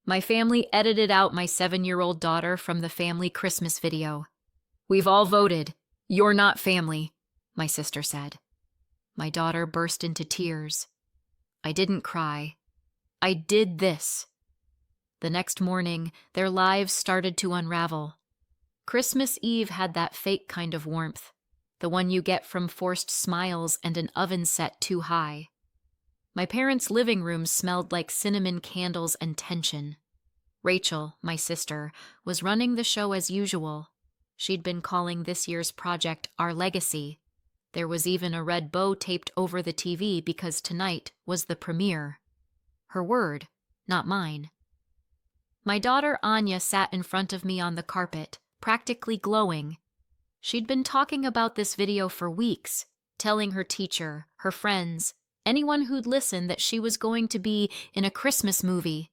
My family edited out my 7-year-old daughter from the family Christmas video. We've all voted. You're not family, my sister said. My daughter burst into tears. I didn't cry. I did this. The next morning, their lives started to unravel. Christmas Eve had that fake kind of warmth, the one you get from forced smiles and an oven set too high. My parents' living room smelled like cinnamon candles and tension. Rachel, my sister, was running the show as usual. She'd been calling this year's project Our Legacy. There was even a red bow taped over the TV because tonight was the premiere. Her word, not mine. My daughter Anya sat in front of me on the carpet, practically glowing. She'd been talking about this video for weeks, telling her teacher, her friends, anyone who'd listen that she was going to be in a Christmas movie.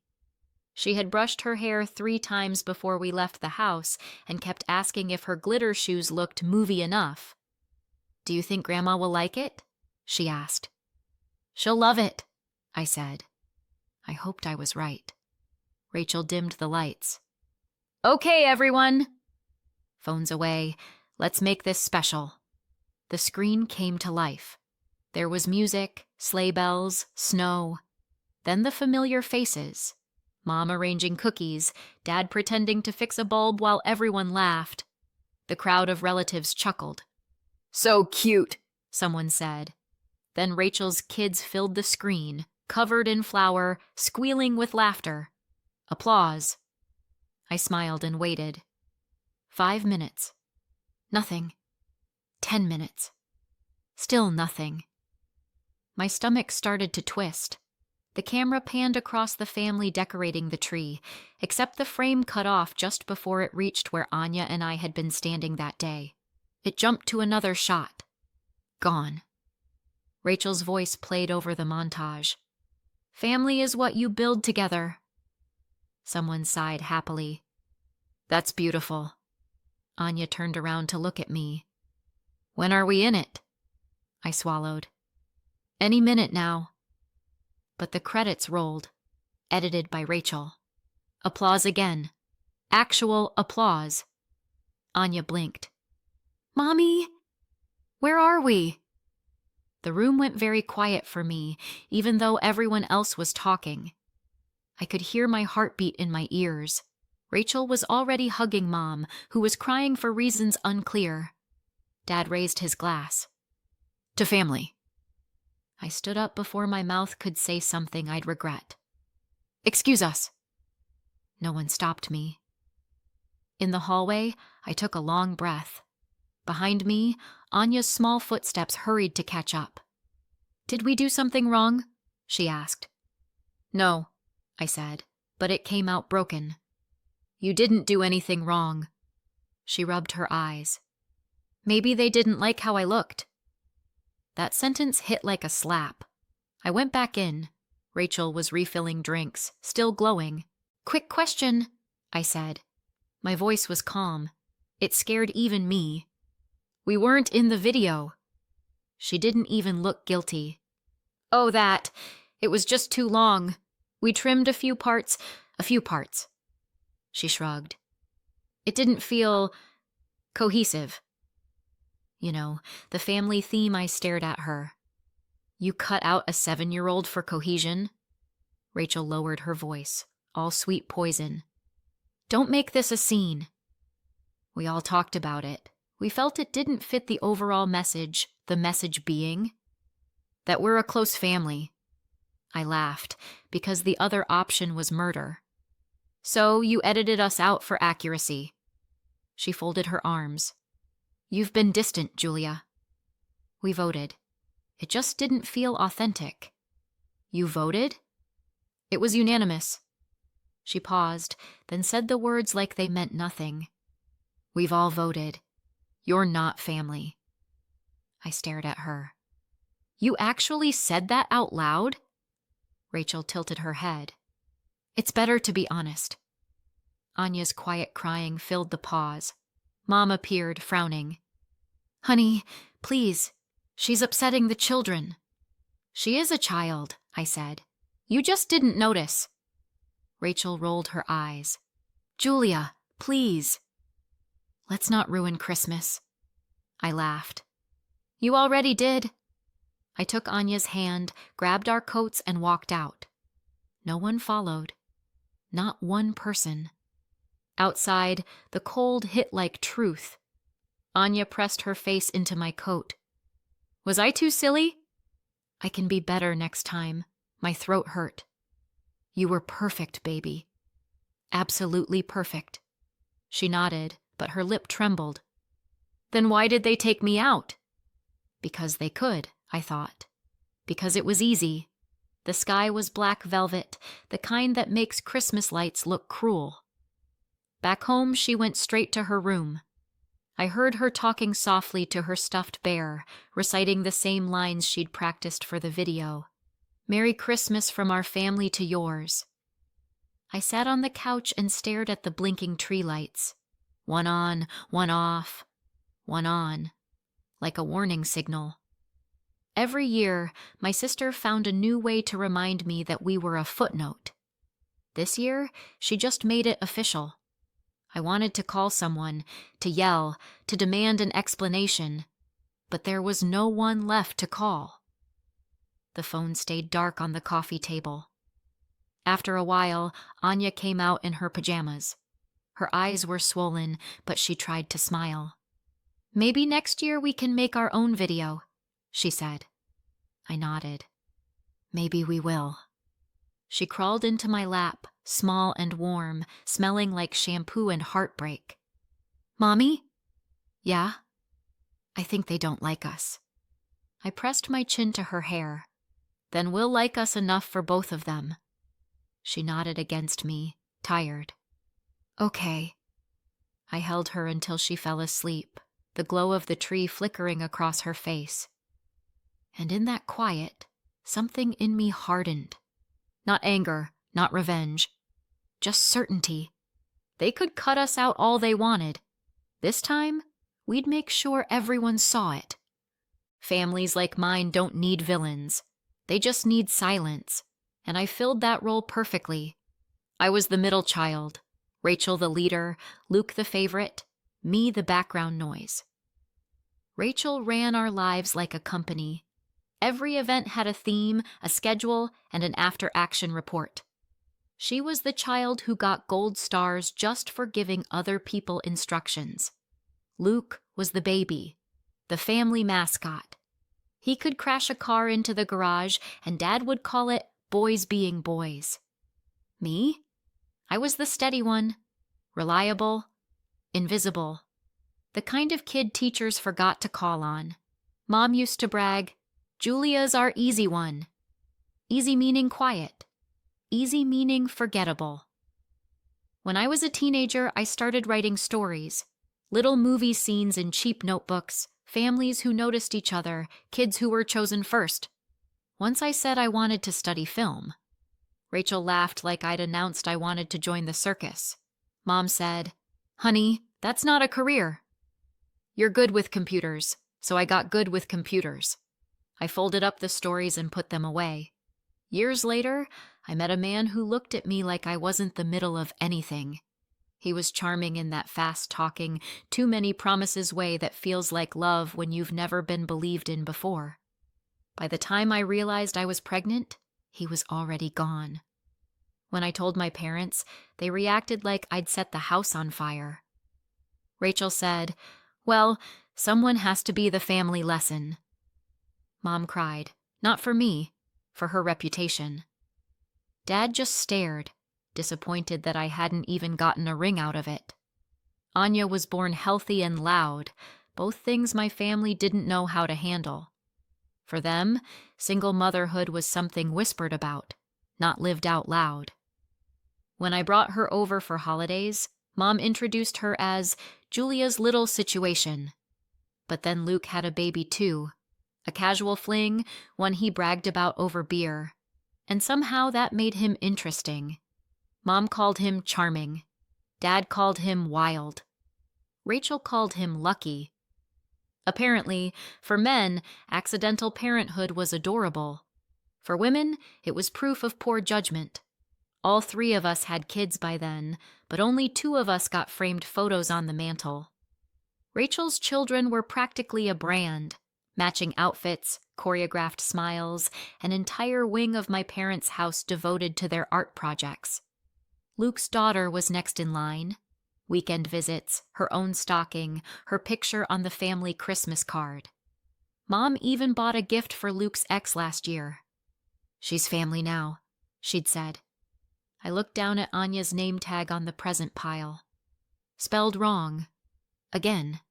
She had brushed her hair 3 times before we left the house and kept asking if her glitter shoes looked movie enough. "Do you think Grandma will like it?" she asked. "She'll love it," I said. I hoped I was right. Rachel dimmed the lights. "Okay, everyone." Phones away. Let's make this special. The screen came to life. There was music, sleigh bells, snow. Then the familiar faces. Mom arranging cookies, Dad pretending to fix a bulb while everyone laughed. The crowd of relatives chuckled. "So cute," someone said. Then Rachel's kids filled the screen, covered in flour, squealing with laughter. Applause. I smiled and waited. 5 minutes. Nothing. 10 minutes. Still nothing. My stomach started to twist. The camera panned across the family decorating the tree, except the frame cut off just before it reached where Anya and I had been standing that day. It jumped to another shot. Gone. Rachel's voice played over the montage. "Family is what you build together." Someone sighed happily. "That's beautiful." Anya turned around to look at me. "When are we in it?" I swallowed. "Any minute now." But the credits rolled, edited by Rachel. Applause again. Actual applause. Anya blinked. "Mommy, where are we?" The room went very quiet for me, even though everyone else was talking. I could hear my heartbeat in my ears. Rachel was already hugging Mom, who was crying for reasons unclear. Dad raised his glass. "To family." I stood up before my mouth could say something I'd regret. "Excuse us." No one stopped me. In the hallway, I took a long breath. Behind me, Anya's small footsteps hurried to catch up. "Did we do something wrong?" she asked. "No," I said, but it came out broken. "You didn't do anything wrong." She rubbed her eyes. "Maybe they didn't like how I looked." That sentence hit like a slap. I went back in. Rachel was refilling drinks, still glowing. "Quick question," I said. My voice was calm. It scared even me. "We weren't in the video." She didn't even look guilty. "Oh, that. It was just too long. We trimmed a few parts. She shrugged. "It didn't feel cohesive." You know, the family theme. I stared at her. "You cut out a 7-year-old for cohesion?" Rachel lowered her voice, all sweet poison. "Don't make this a scene." We all talked about it. We felt it didn't fit the overall message, the message being that we're a close family. I laughed, because the other option was murder. "So you edited us out for accuracy." She folded her arms. "You've been distant, Julia." We voted. It just didn't feel authentic. "You voted?" "It was unanimous." She paused, then said the words like they meant nothing. "We've all voted. You're not family." I stared at her. "You actually said that out loud?" Rachel tilted her head. "It's better to be honest." Anya's quiet crying filled the pause. Mom appeared, frowning. "Honey, please. She's upsetting the children." "She is a child," I said. "You just didn't notice." Rachel rolled her eyes. Julia, please. Let's not ruin Christmas. I laughed. You already did. I took Anya's hand, grabbed our coats, and walked out. No one followed. Not one person. Outside, the cold hit like truth. Anya pressed her face into my coat. Was I too silly? I can be better next time. My throat hurt. You were perfect, baby. Absolutely perfect. She nodded, but her lip trembled. Then why did they take me out? Because they could, I thought. Because it was easy. The sky was black velvet, the kind that makes Christmas lights look cruel. Back home, she went straight to her room. I heard her talking softly to her stuffed bear, reciting the same lines she'd practiced for the video. Merry Christmas from our family to yours. I sat on the couch and stared at the blinking tree lights. One on, one off, one on, like a warning signal. Every year, my sister found a new way to remind me that we were a footnote. This year, she just made it official. I wanted to call someone, to yell, to demand an explanation, but there was no one left to call. The phone stayed dark on the coffee table. After a while, Anya came out in her pajamas. Her eyes were swollen, but she tried to smile. Maybe next year we can make our own video, she said. I nodded. Maybe we will. She crawled into my lap, small and warm, smelling like shampoo and heartbreak. Mommy? Yeah? I think they don't like us. I pressed my chin to her hair. Then we'll like us enough for both of them. She nodded against me, tired. Okay. I held her until she fell asleep, the glow of the tree flickering across her face. And in that quiet, something in me hardened. Not anger, not revenge. Just certainty. They could cut us out all they wanted. This time, we'd make sure everyone saw it. Families like mine don't need villains. They just need silence. And I filled that role perfectly. I was the middle child, Rachel the leader, Luke the favorite, me the background noise. Rachel ran our lives like a company. Every event had a theme, a schedule, and an after-action report. She was the child who got gold stars just for giving other people instructions. Luke was the baby, the family mascot. He could crash a car into the garage, and Dad would call it boys being boys. Me? I was the steady one, reliable, invisible, the kind of kid teachers forgot to call on. Mom used to brag, Julia's our easy one. Easy meaning quiet. Easy meaning forgettable. When I was a teenager, I started writing stories, little movie scenes in cheap notebooks, families who noticed each other, kids who were chosen first. Once I said I wanted to study film. Rachel laughed like I'd announced I wanted to join the circus. Mom said, Honey, that's not a career. You're good with computers, so I got good with computers. I folded up the stories and put them away. Years later, I met a man who looked at me like I wasn't the middle of anything. He was charming in that fast-talking, too many promises way that feels like love when you've never been believed in before. By the time I realized I was pregnant, he was already gone. When I told my parents, they reacted like I'd set the house on fire. Rachel said, Well, someone has to be the family lesson. Mom cried, not for me, for her reputation. Dad just stared, disappointed that I hadn't even gotten a ring out of it. Anya was born healthy and loud, both things my family didn't know how to handle. For them, single motherhood was something whispered about, not lived out loud. When I brought her over for holidays, Mom introduced her as Julia's little situation. But then Luke had a baby too, a casual fling, one he bragged about over beer, and somehow that made him interesting. Mom called him charming. Dad called him wild. Rachel called him lucky. Apparently, for men, accidental parenthood was adorable. For women, it was proof of poor judgment. All three of us had kids by then, but only two of us got framed photos on the mantle. Rachel's children were practically a brand, matching outfits, choreographed smiles, an entire wing of my parents' house devoted to their art projects. Luke's daughter was next in line. Weekend visits, her own stocking, her picture on the family Christmas card. Mom even bought a gift for Luke's ex last year. "She's family now," she'd said. I looked down at Anya's name tag on the present pile. Spelled wrong. Again.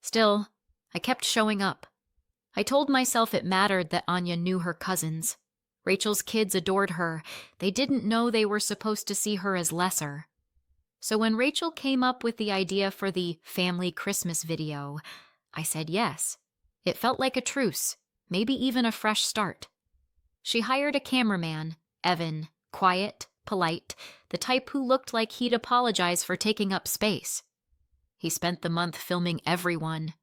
Still, I kept showing up. I told myself it mattered that Anya knew her cousins. Rachel's kids adored her. They didn't know they were supposed to see her as lesser. So when Rachel came up with the idea for the family Christmas video, I said yes. It felt like a truce, maybe even a fresh start. She hired a cameraman, Evan, quiet, polite, the type who looked like he'd apologize for taking up space. He spent the month filming everyone.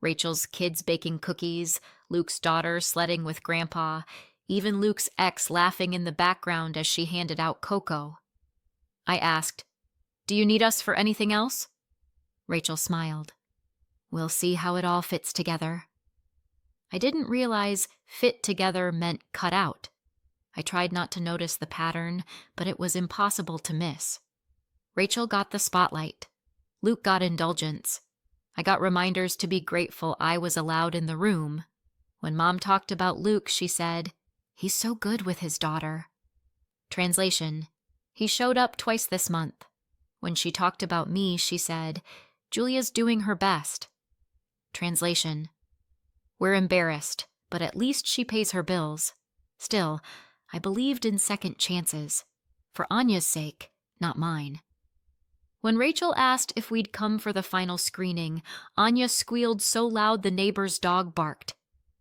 Rachel's kids baking cookies, Luke's daughter sledding with Grandpa, even Luke's ex laughing in the background as she handed out cocoa. I asked, "Do you need us for anything else?" Rachel smiled. "We'll see how it all fits together." I didn't realize fit together meant cut out. I tried not to notice the pattern, but it was impossible to miss. Rachel got the spotlight. Luke got indulgence. I got reminders to be grateful I was allowed in the room. When Mom talked about Luke, she said, "He's so good with his daughter." Translation: He showed up twice this month. When she talked about me, she said, "Julia's doing her best." Translation: We're embarrassed, but at least she pays her bills. Still, I believed in second chances. For Anya's sake, not mine. When Rachel asked if we'd come for the final screening, Anya squealed so loud the neighbor's dog barked.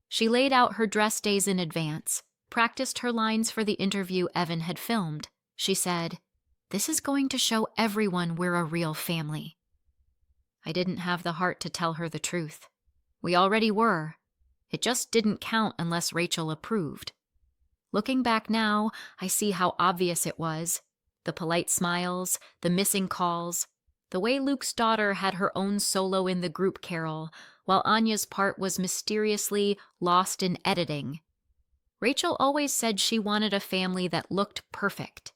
She laid out her dress days in advance, practiced her lines for the interview Evan had filmed. She said, "This is going to show everyone we're a real family." I didn't have the heart to tell her the truth. We already were. It just didn't count unless Rachel approved. Looking back now, I see how obvious it was. The polite smiles, the missing calls, the way Luke's daughter had her own solo in the group carol, while Anya's part was mysteriously lost in editing. Rachel always said she wanted a family that looked perfect.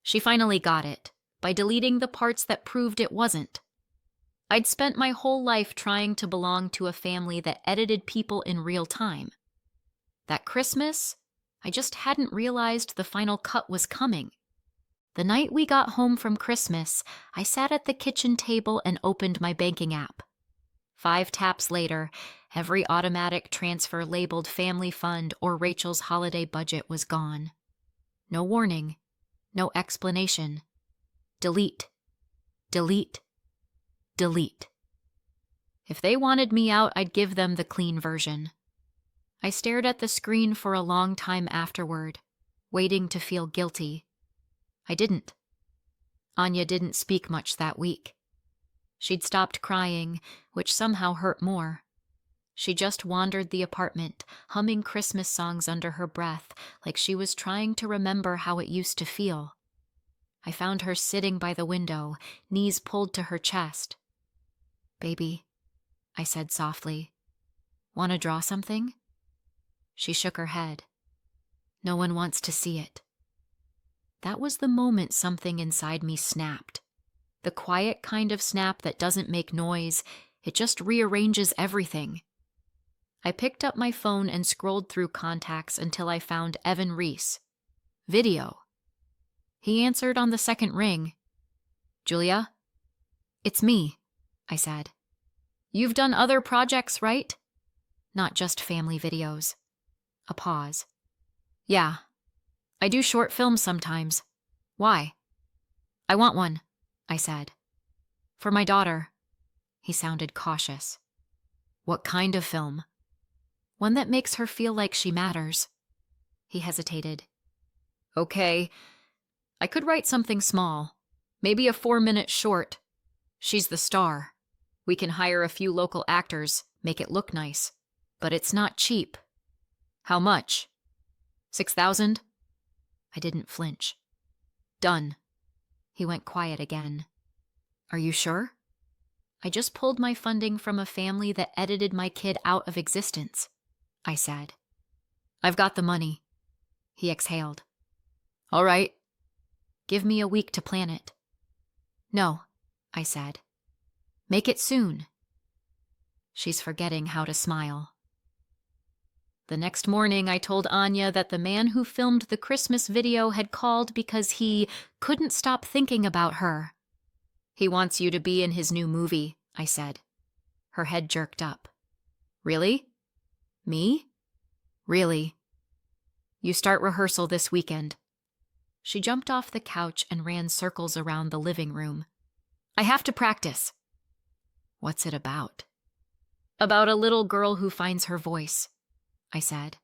She finally got it, by deleting the parts that proved it wasn't. I'd spent my whole life trying to belong to a family that edited people in real time. That Christmas, I just hadn't realized the final cut was coming. The night we got home from Christmas, I sat at the kitchen table and opened my banking app. 5 taps later, every automatic transfer labeled Family Fund or Rachel's holiday budget was gone. No warning, no explanation. Delete, delete, delete. If they wanted me out, I'd give them the clean version. I stared at the screen for a long time afterward, waiting to feel guilty. I didn't. Anya didn't speak much that week. She'd stopped crying, which somehow hurt more. She just wandered the apartment, humming Christmas songs under her breath, like she was trying to remember how it used to feel. I found her sitting by the window, knees pulled to her chest. "Baby," I said softly, "want to draw something?" She shook her head. "No one wants to see it." That was the moment something inside me snapped. The quiet kind of snap that doesn't make noise, it just rearranges everything. I picked up my phone and scrolled through contacts until I found Evan Reese. Video. He answered on the second ring. "Julia?" "It's me," I said. "You've done other projects, right?" "Not just family videos." A pause. "Yeah. I do short films sometimes. Why?" "I want one," I said. "For my daughter." He sounded cautious. "What kind of film?" "One that makes her feel like she matters." He hesitated. "Okay. I could write something small. Maybe a 4-minute short. She's the star. We can hire a few local actors, make it look nice. But it's not cheap." "How much?" 6,000? I didn't flinch. Done. He went quiet again. Are you sure? I just pulled my funding from a family that edited my kid out of existence, I said. I've got the money. He exhaled. All right. Give me a week to plan it. No, I said. Make it soon. She's forgetting how to smile. The next morning, I told Anya that the man who filmed the Christmas video had called because he couldn't stop thinking about her. He wants you to be in his new movie, I said. Her head jerked up. Really? Me? Really. You start rehearsal this weekend. She jumped off the couch and ran circles around the living room. I have to practice. What's it about? About a little girl who finds her voice, I said.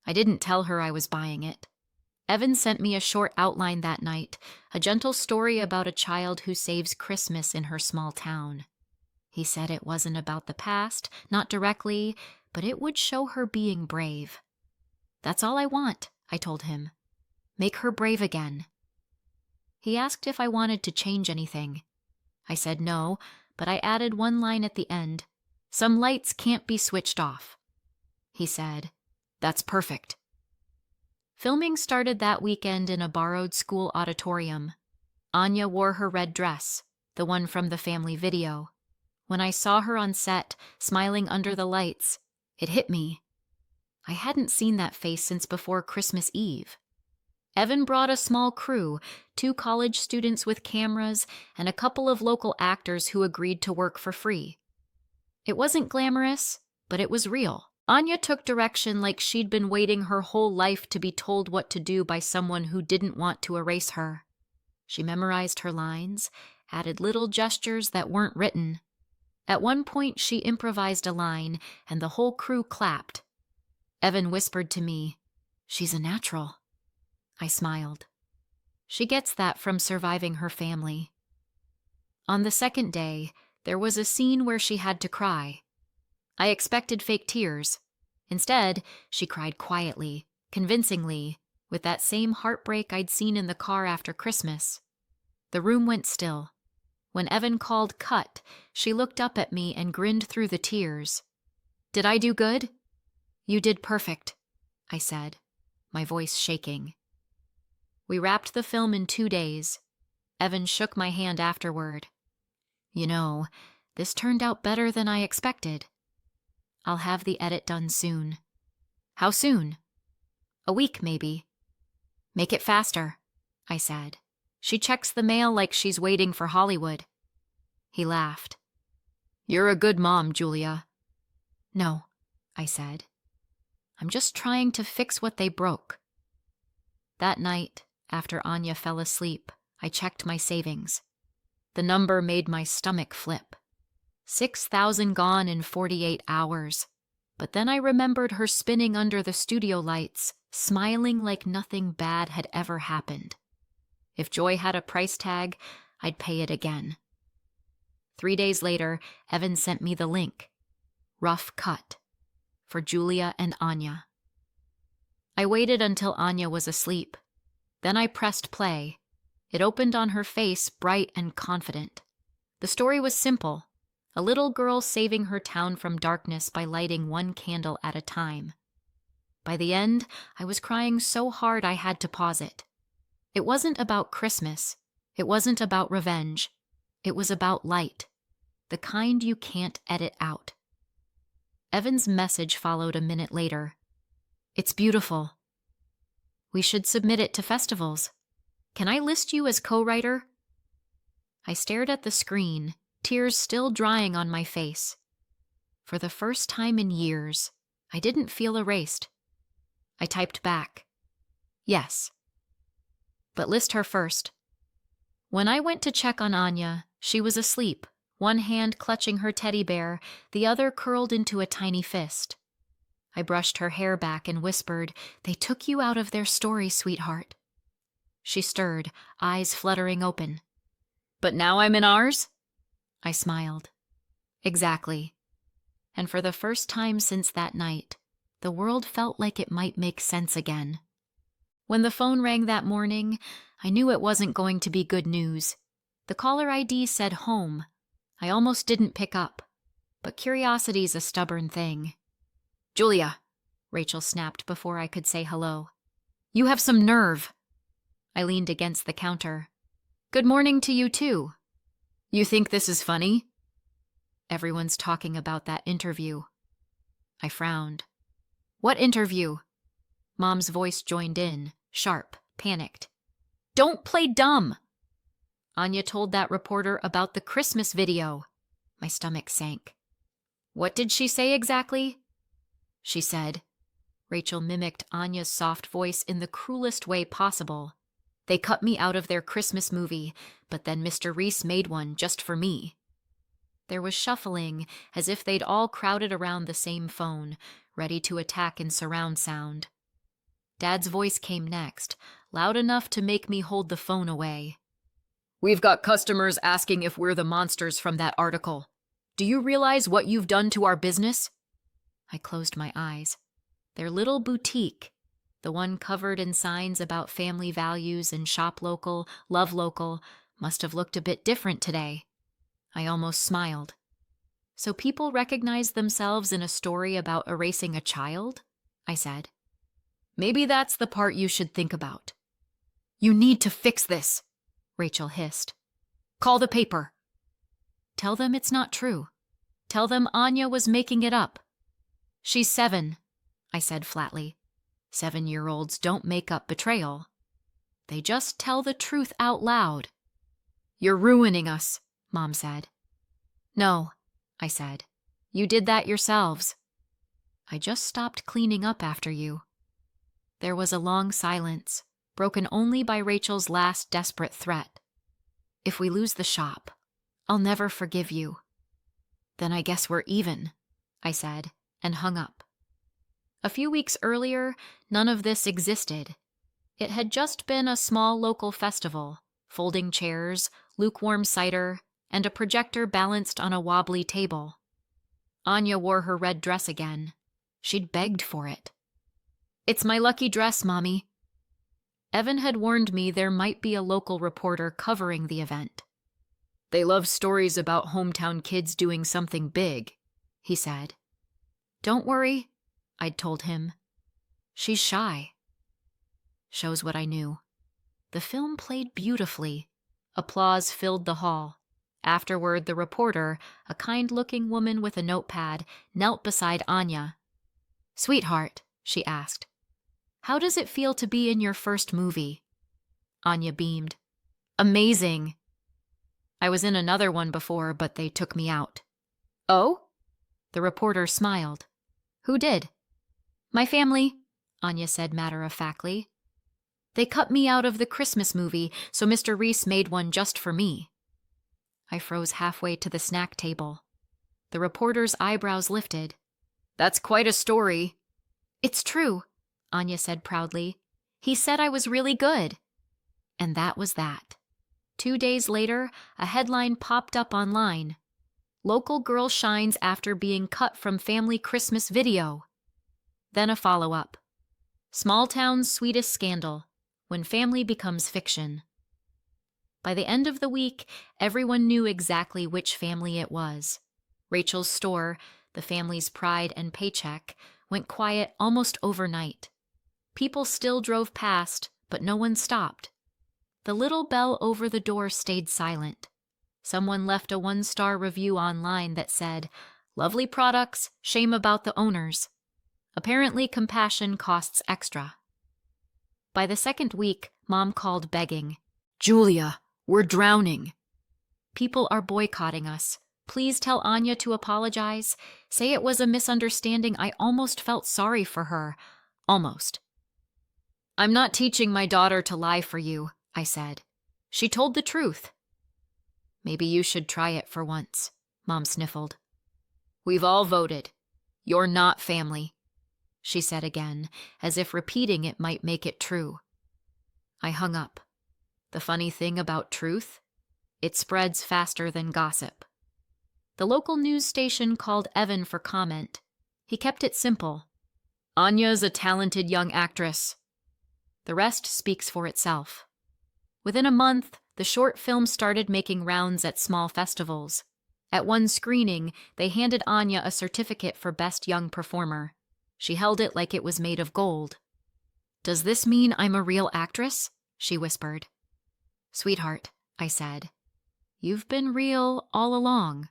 I didn't tell her I was buying it. Evan sent me a short outline that night, a gentle story about a child who saves Christmas in her small town. He said it wasn't about the past, not directly, but it would show her being brave. That's all I want, I told him. Make her brave again. He asked if I wanted to change anything. I said no, but I added one line at the end. Some lights can't be switched off. He said, That's perfect. Filming started that weekend in a borrowed school auditorium. Anya wore her red dress, the one from the family video. When I saw her on set, smiling under the lights, it hit me. I hadn't seen that face since before Christmas Eve. Evan brought a small crew, 2 college students with cameras, and a couple of local actors who agreed to work for free. It wasn't glamorous, but it was real. Anya took direction like she'd been waiting her whole life to be told what to do by someone who didn't want to erase her. She memorized her lines, added little gestures that weren't written. At one point, she improvised a line, and the whole crew clapped. Evan whispered to me, She's a natural. I smiled. She gets that from surviving her family. On the second day, there was a scene where she had to cry. I expected fake tears. Instead, she cried quietly, convincingly, with that same heartbreak I'd seen in the car after Christmas. The room went still. When Evan called cut, she looked up at me and grinned through the tears. Did I do good? You did perfect, I said, my voice shaking. We wrapped the film in 2 days. Evan shook my hand afterward. You know, this turned out better than I expected. I'll have the edit done soon. How soon? A week, maybe. Make it faster, I said. She checks the mail like she's waiting for Hollywood. He laughed. You're a good mom, Julia. No, I said. I'm just trying to fix what they broke. That night, after Anya fell asleep, I checked my savings. The number made my stomach flip. 6,000 gone in 48 hours. But then I remembered her spinning under the studio lights, smiling like nothing bad had ever happened. If joy had a price tag, I'd pay it again. 3 days later, Evan sent me the link. Rough cut. For Julia and Anya. I waited until Anya was asleep. Then I pressed play. It opened on her face, bright and confident. The story was simple. A little girl saving her town from darkness by lighting one candle at a time. By the end, I was crying so hard I had to pause it. It wasn't about Christmas. It wasn't about revenge. It was about light. The kind you can't edit out. Evan's message followed a minute later. It's beautiful. We should submit it to festivals. Can I list you as co-writer? I stared at the screen, tears still drying on my face. For the first time in years, I didn't feel erased. I typed back. Yes. But list her first. When I went to check on Anya, she was asleep, one hand clutching her teddy bear, the other curled into a tiny fist. I brushed her hair back and whispered, They took you out of their story, sweetheart. She stirred, eyes fluttering open. But now I'm in ours? I smiled. Exactly. And for the first time since that night, the world felt like it might make sense again. When the phone rang that morning, I knew it wasn't going to be good news. The caller ID said home. I almost didn't pick up, but curiosity's a stubborn thing. "Julia," Rachel snapped before I could say hello. "You have some nerve." I leaned against the counter. "Good morning to you too." "You think this is funny?" "Everyone's talking about that interview." I frowned. "What interview?" Mom's voice joined in, sharp, panicked. "Don't play dumb!" "Anya told that reporter about the Christmas video." My stomach sank. "What did she say exactly?" "She said," Rachel mimicked Anya's soft voice in the cruelest way possible, "they cut me out of their Christmas movie, but then Mr. Reese made one just for me." There was shuffling, as if they'd all crowded around the same phone, ready to attack in surround sound. Dad's voice came next, loud enough to make me hold the phone away. "We've got customers asking if we're the monsters from that article. Do you realize what you've done to our business?" I closed my eyes. Their little boutique, the one covered in signs about family values and shop local, love local, must have looked a bit different today. I almost smiled. "So people recognize themselves in a story about erasing a child?" I said. "Maybe that's the part you should think about." "You need to fix this," Rachel hissed. "Call the paper." "Tell them it's not true. Tell them Anya was making it up." "She's 7, I said flatly. 7-year-olds don't make up betrayal. They just tell the truth out loud. "You're ruining us," Mom said. "No," I said. "You did that yourselves." "I just stopped cleaning up after you." There was a long silence, broken only by Rachel's last desperate threat. "If we lose the shop, I'll never forgive you." "Then I guess we're even," I said, and hung up. A few weeks earlier, none of this existed. It had just been a small local festival, folding chairs, lukewarm cider, and a projector balanced on a wobbly table. Anya wore her red dress again. She'd begged for it. "It's my lucky dress, Mommy." Evan had warned me there might be a local reporter covering the event. "They love stories about hometown kids doing something big," he said. "Don't worry," I'd told him. "She's shy." Shows what I knew. The film played beautifully. Applause filled the hall. Afterward, the reporter, a kind-looking woman with a notepad, knelt beside Anya. "Sweetheart," she asked, "how does it feel to be in your first movie?" Anya beamed. "Amazing." "I was in another one before, but they took me out." "Oh?" The reporter smiled. "Who did?" "My family," Anya said matter-of-factly. "They cut me out of the Christmas movie, so Mr. Reese made one just for me." I froze halfway to the snack table. The reporter's eyebrows lifted. "That's quite a story." "It's true," Anya said proudly. "He said I was really good." And that was that. 2 days later, a headline popped up online. "Local girl shines after being cut from family Christmas video." Then a follow-up. "Small town's sweetest scandal, when family becomes fiction." By the end of the week, everyone knew exactly which family it was. Rachel's store, the family's pride and paycheck, went quiet almost overnight. People still drove past, but no one stopped. The little bell over the door stayed silent. Someone left a 1-star review online that said, "Lovely products, shame about the owners." Apparently, compassion costs extra. By the second week, Mom called begging. "Julia, we're drowning." "People are boycotting us. Please tell Anya to apologize. Say it was a misunderstanding. I almost felt sorry for her. Almost." "I'm not teaching my daughter to lie for you," I said. "She told the truth." "Maybe you should try it for once," Mom sniffled. "We've all voted. You're not family," she said again, as if repeating it might make it true. I hung up. The funny thing about truth? It spreads faster than gossip. The local news station called Evan for comment. He kept it simple. "Anya's a talented young actress." The rest speaks for itself. Within a month, the short film started making rounds at small festivals. At one screening, they handed Anya a certificate for Best Young Performer. She held it like it was made of gold. "Does this mean I'm a real actress?" she whispered. "Sweetheart," I said, "you've been real all along."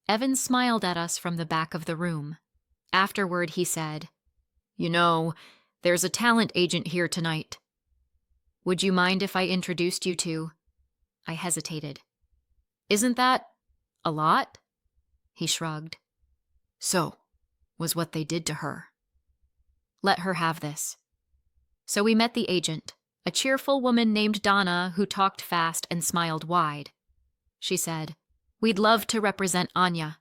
Evan smiled at us from the back of the room. Afterward, he said, "You know, there's a talent agent here tonight. Would you mind if I introduced you to—" I hesitated. "Isn't that a lot?" He shrugged. "So, was what they did to her." "Let her have this." So we met the agent, a cheerful woman named Donna who talked fast and smiled wide. She said, "We'd love to represent Anya."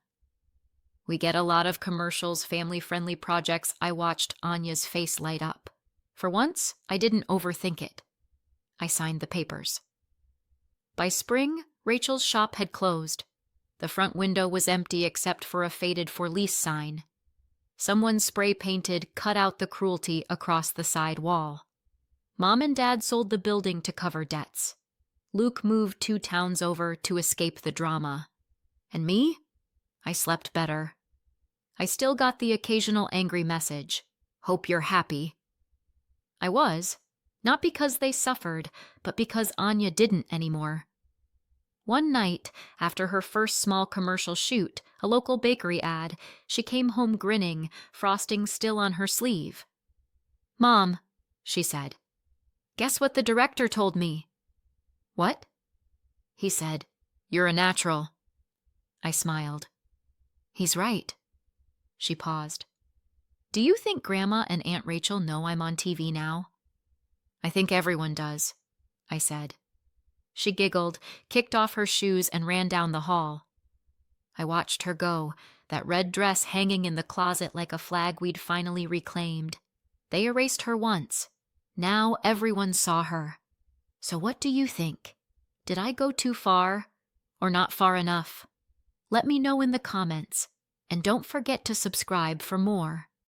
"We get a lot of commercials, family-friendly projects." I watched Anya's face light up. For once, I didn't overthink it. I signed the papers. By spring, Rachel's shop had closed. The front window was empty except for a faded for lease sign. Someone spray-painted "Cut out the cruelty" across the side wall. Mom and Dad sold the building to cover debts. Luke moved 2 towns over to escape the drama. And me? I slept better. I still got the occasional angry message, "Hope you're happy." I was, not because they suffered, but because Anya didn't anymore. One night, after her first small commercial shoot, a local bakery ad, she came home grinning, frosting still on her sleeve. "Mom," she said, "guess what the director told me?" "What?" He said, "You're a natural." I smiled. "He's right." She paused. "Do you think Grandma and Aunt Rachel know I'm on TV now?" "I think everyone does," I said. She giggled, kicked off her shoes, and ran down the hall. I watched her go, that red dress hanging in the closet like a flag we'd finally reclaimed. They erased her once. Now everyone saw her. So what do you think? Did I go too far, or not far enough? Let me know in the comments, and don't forget to subscribe for more.